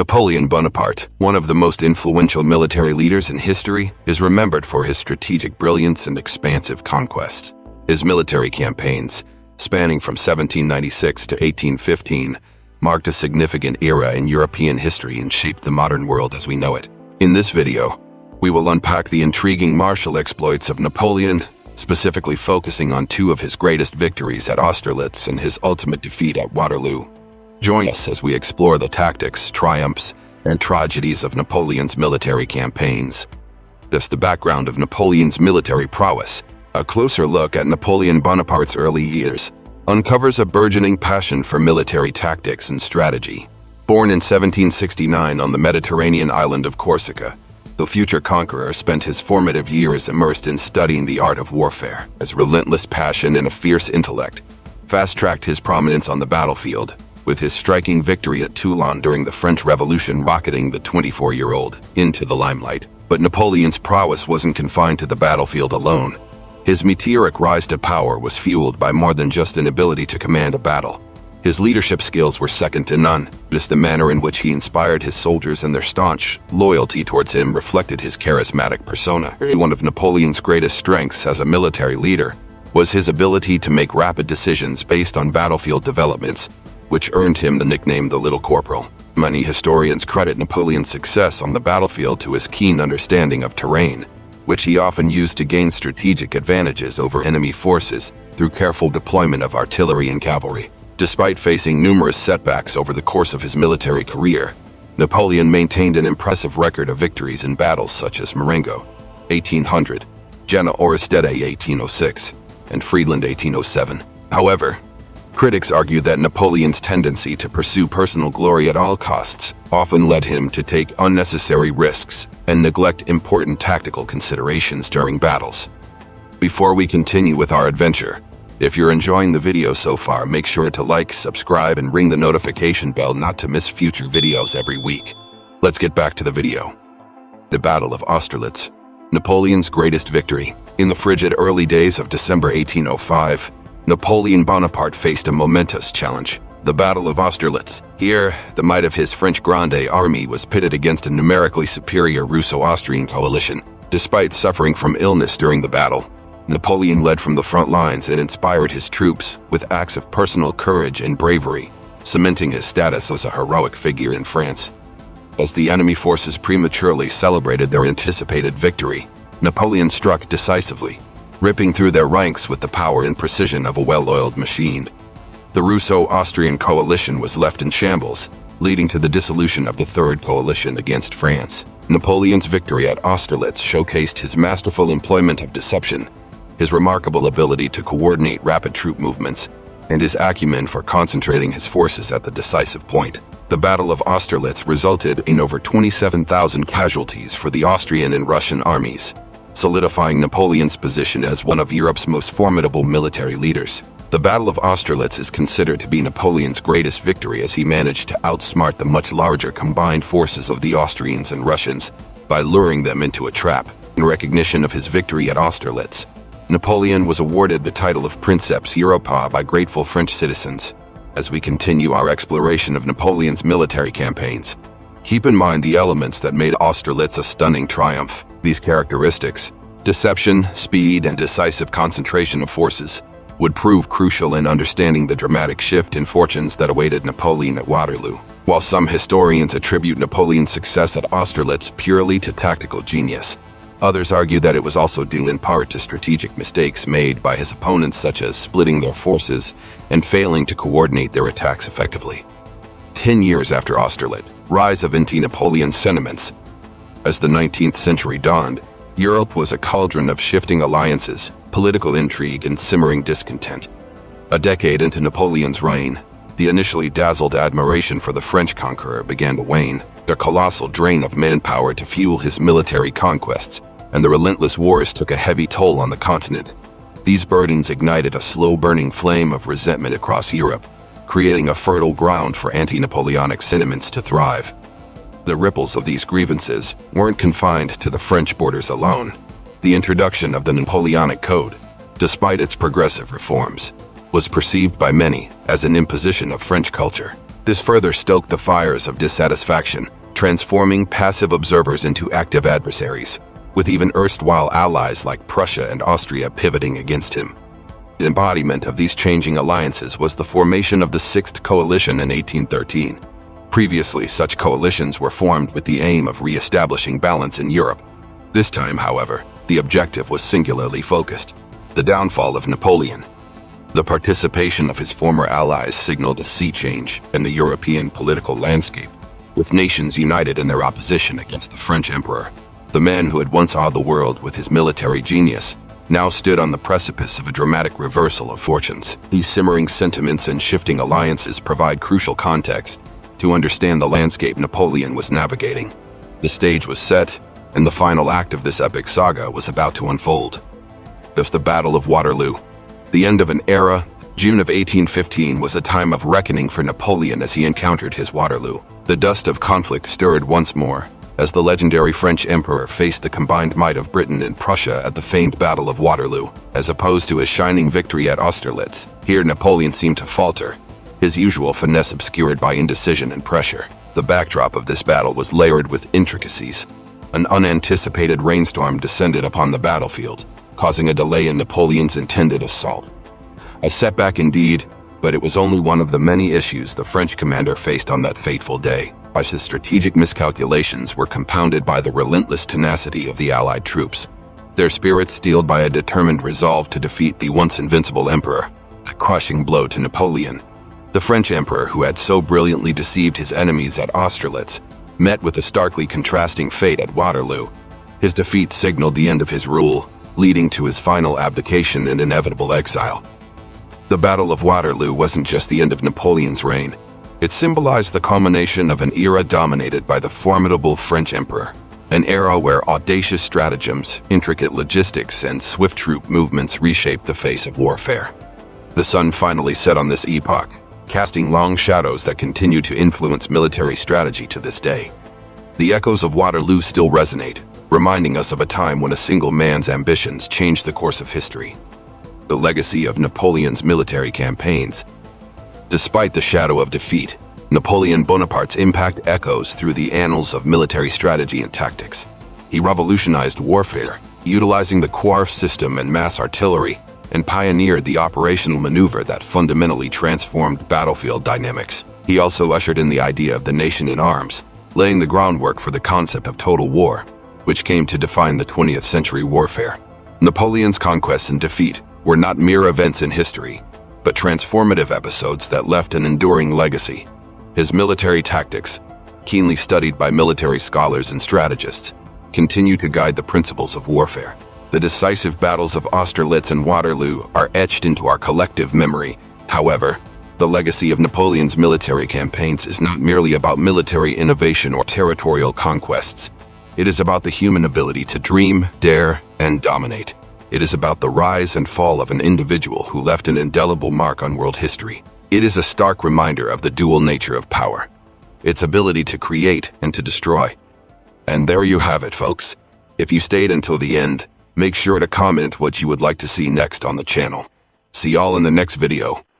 Napoleon Bonaparte, one of the most influential military leaders in history, is remembered for his strategic brilliance and expansive conquests. His military campaigns, spanning from 1796 to 1815, marked a significant era in European history and shaped the modern world as we know it. In this video, we will unpack the intriguing martial exploits of Napoleon, specifically focusing on two of his greatest victories at Austerlitz and his ultimate defeat at Waterloo. Join us as we explore the tactics, triumphs, and tragedies of Napoleon's military campaigns. This is the background of Napoleon's military prowess. A closer look at Napoleon Bonaparte's early years uncovers a burgeoning passion for military tactics and strategy. Born in 1769 on the Mediterranean island of Corsica, the future conqueror spent his formative years immersed in studying the art of warfare. His relentless passion and a fierce intellect fast-tracked his prominence on the battlefield, with his striking victory at Toulon during the French Revolution rocketing the 24-year-old into the limelight. But Napoleon's prowess wasn't confined to the battlefield alone. His meteoric rise to power was fueled by more than just an ability to command a battle. His leadership skills were second to none. Just the manner in which he inspired his soldiers and their staunch loyalty towards him reflected his charismatic persona. One of Napoleon's greatest strengths as a military leader was his ability to make rapid decisions based on battlefield developments, which earned him the nickname the Little Corporal. Many historians credit Napoleon's success on the battlefield to his keen understanding of terrain, which he often used to gain strategic advantages over enemy forces through careful deployment of artillery and cavalry. Despite facing numerous setbacks over the course of his military career, Napoleon maintained an impressive record of victories in battles such as Marengo, 1800, Jena-Auerstedt, 1806, and Friedland, 1807. However, critics argue that Napoleon's tendency to pursue personal glory at all costs often led him to take unnecessary risks and neglect important tactical considerations during battles. Before we continue with our adventure, if you're enjoying the video so far, make sure to like, subscribe, and ring the notification bell not to miss future videos every week. Let's get back to the video. The Battle of Austerlitz, Napoleon's greatest victory. In the frigid early days of December 1805, Napoleon Bonaparte faced a momentous challenge, the Battle of Austerlitz. Here, the might of his French Grande Army was pitted against a numerically superior Russo-Austrian coalition. Despite suffering from illness during the battle, Napoleon led from the front lines and inspired his troops with acts of personal courage and bravery, cementing his status as a heroic figure in France. As the enemy forces prematurely celebrated their anticipated victory, Napoleon struck decisively, ripping through their ranks with the power and precision of a well-oiled machine. The Russo-Austrian coalition was left in shambles, leading to the dissolution of the Third Coalition against France. Napoleon's victory at Austerlitz showcased his masterful employment of deception, his remarkable ability to coordinate rapid troop movements, and his acumen for concentrating his forces at the decisive point. The Battle of Austerlitz resulted in over 27,000 casualties for the Austrian and Russian armies, solidifying Napoleon's position as one of Europe's most formidable military leaders. The Battle of Austerlitz is considered to be Napoleon's greatest victory, as he managed to outsmart the much larger combined forces of the Austrians and Russians by luring them into a trap. In recognition of his victory at Austerlitz, Napoleon was awarded the title of Princeps Europae by grateful French citizens. As we continue our exploration of Napoleon's military campaigns, keep in mind the elements that made Austerlitz a stunning triumph. These characteristics, deception, speed, and decisive concentration of forces, would prove crucial in understanding the dramatic shift in fortunes that awaited Napoleon at Waterloo. While some historians attribute Napoleon's success at Austerlitz purely to tactical genius, others argue that it was also due in part to strategic mistakes made by his opponents, such as splitting their forces and failing to coordinate their attacks effectively. 10 years after Austerlitz, rise of anti-Napoleon sentiments. As the 19th century dawned, Europe was a cauldron of shifting alliances, political intrigue, and simmering discontent. A decade into Napoleon's reign, the initially dazzled admiration for the French conqueror began to wane. The colossal drain of manpower to fuel his military conquests and the relentless wars took a heavy toll on the continent. These burdens ignited a slow-burning flame of resentment across Europe, creating a fertile ground for anti-Napoleonic sentiments to thrive. The ripples of these grievances weren't confined to the French borders alone. The introduction of the Napoleonic Code, despite its progressive reforms, was perceived by many as an imposition of French culture. This further stoked the fires of dissatisfaction, transforming passive observers into active adversaries, with even erstwhile allies like Prussia and Austria pivoting against him. The embodiment of these changing alliances was the formation of the Sixth Coalition in 1813. Previously, such coalitions were formed with the aim of re-establishing balance in Europe. This time, however, the objective was singularly focused: the downfall of Napoleon. The participation of his former allies signaled a sea change in the European political landscape, with nations united in their opposition against the French emperor. The man who had once awed the world with his military genius now stood on the precipice of a dramatic reversal of fortunes. These simmering sentiments and shifting alliances provide crucial context to understand the landscape Napoleon was navigating. The stage was set, and the final act of this epic saga was about to unfold. Thus, the Battle of Waterloo. The end of an era, June of 1815 was a time of reckoning for Napoleon as he encountered his Waterloo. The dust of conflict stirred once more, as the legendary French emperor faced the combined might of Britain and Prussia at the famed Battle of Waterloo, as opposed to his shining victory at Austerlitz. Here Napoleon seemed to falter, his usual finesse obscured by indecision and pressure. The backdrop of this battle was layered with intricacies. An unanticipated rainstorm descended upon the battlefield, causing a delay in Napoleon's intended assault. A setback indeed, but it was only one of the many issues the French commander faced on that fateful day. As his strategic miscalculations were compounded by the relentless tenacity of the Allied troops, their spirits steeled by a determined resolve to defeat the once invincible emperor, a crushing blow to Napoleon. The French emperor, who had so brilliantly deceived his enemies at Austerlitz, met with a starkly contrasting fate at Waterloo. His defeat signaled the end of his rule, leading to his final abdication and inevitable exile. The Battle of Waterloo wasn't just the end of Napoleon's reign. It symbolized the culmination of an era dominated by the formidable French emperor, an era where audacious stratagems, intricate logistics, and swift troop movements reshaped the face of warfare. The sun finally set on this epoch, casting long shadows that continue to influence military strategy to this day. The echoes of Waterloo still resonate, reminding us of a time when a single man's ambitions changed the course of history. The legacy of Napoleon's military campaigns. Despite the shadow of defeat, Napoleon Bonaparte's impact echoes through the annals of military strategy and tactics. He revolutionized warfare, utilizing the Quarf system and mass artillery, and pioneered the operational maneuver that fundamentally transformed battlefield dynamics. He also ushered in the idea of the nation in arms, laying the groundwork for the concept of total war, which came to define the 20th century warfare. Napoleon's conquests and defeat were not mere events in history, but transformative episodes that left an enduring legacy. His military tactics, keenly studied by military scholars and strategists, continue to guide the principles of warfare. The decisive battles of Austerlitz and Waterloo are etched into our collective memory. However, the legacy of Napoleon's military campaigns is not merely about military innovation or territorial conquests. It is about the human ability to dream, dare, and dominate. It is about the rise and fall of an individual who left an indelible mark on world history. It is a stark reminder of the dual nature of power, its ability to create and to destroy. And there you have it, folks. If you stayed until the end, make sure to comment what you would like to see next on the channel. See y'all in the next video.